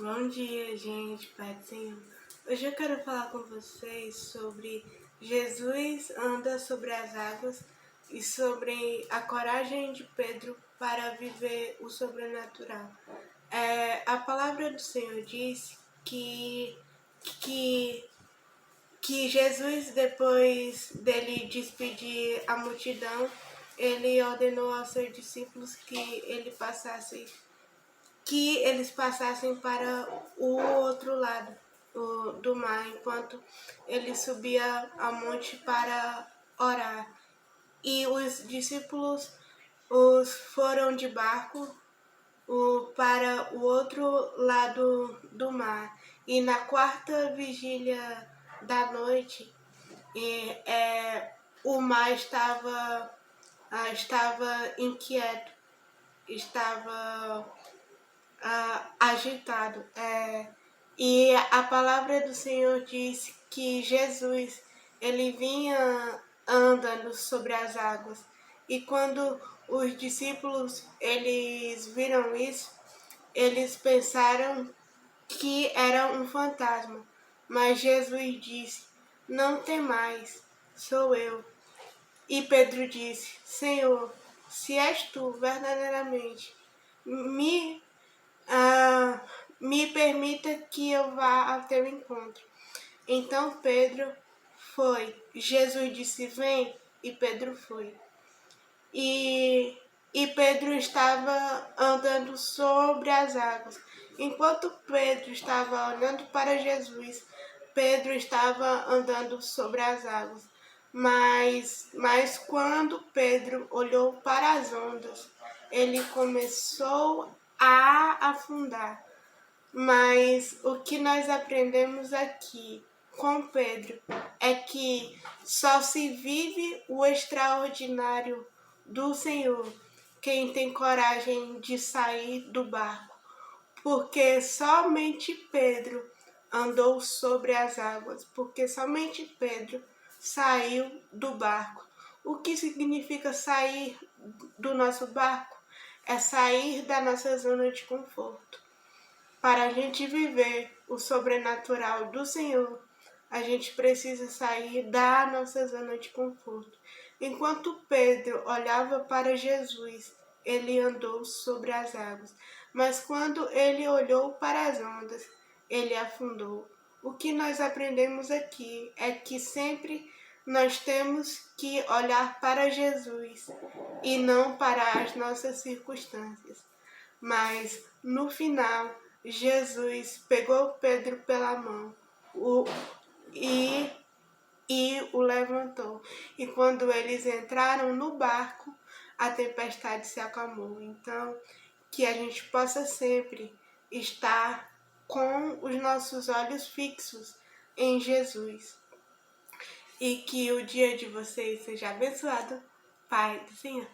Bom dia, gente, Pai do Senhor. Hoje eu quero falar com vocês sobre Jesus anda sobre as águas e sobre a coragem de Pedro para viver o sobrenatural. A palavra do Senhor diz que Jesus, depois dele despedir a multidão, ele ordenou aos seus discípulos que eles passassem para o outro lado do mar, enquanto ele subia ao monte para orar. E os discípulos foram de barco para o outro lado do mar. E na quarta vigília da noite, o mar estava inquieto, estava agitado. E a palavra do Senhor diz que Jesus, ele vinha andando sobre as águas. E quando os discípulos eles viram isso, eles pensaram que era um fantasma. Mas Jesus disse: "Não temais, sou eu." E Pedro disse: "Senhor, se és tu verdadeiramente, me permita que eu vá ao teu encontro." Então Pedro foi. Jesus disse: "Vem", e Pedro foi. E Pedro estava andando sobre as águas. Enquanto Pedro estava olhando para Jesus, Pedro estava andando sobre as águas. Mas quando Pedro olhou para as ondas, ele começou a afundar. Mas o que nós aprendemos aqui com Pedro é que só se vive o extraordinário do Senhor quem tem coragem de sair do barco, porque somente Pedro andou sobre as águas, porque somente Pedro saiu do barco. O que significa sair do nosso barco? É sair da nossa zona de conforto. Para a gente viver o sobrenatural do Senhor, a gente precisa sair da nossa zona de conforto. Enquanto Pedro olhava para Jesus, ele andou sobre as águas. Mas quando ele olhou para as ondas, ele afundou. O que nós aprendemos aqui é que sempre nós temos que olhar para Jesus e não para as nossas circunstâncias. Mas no final, Jesus pegou Pedro pela mão e o levantou. E quando eles entraram no barco, a tempestade se acalmou. Então, que a gente possa sempre estar com os nossos olhos fixos em Jesus. E que o dia de vocês seja abençoado, Pai do Senhor.